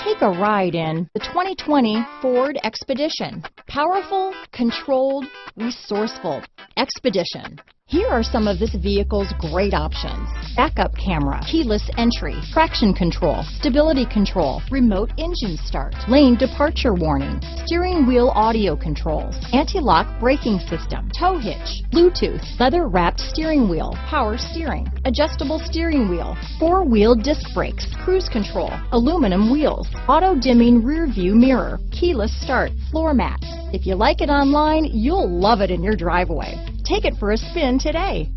Take a ride in the 2020 Ford Expedition. Powerful, controlled, resourceful. Expedition. Here are some of this vehicle's great options: backup camera, keyless entry, traction control, stability control, remote engine start, lane departure warning, steering wheel audio controls, anti-lock braking system, tow hitch, Bluetooth, leather-wrapped steering wheel, power steering, adjustable steering wheel, four-wheel disc brakes, cruise control, aluminum wheels, auto-dimming rear-view mirror, keyless start, floor mats. If you like it online, you'll love it in your driveway. Take it for a spin today.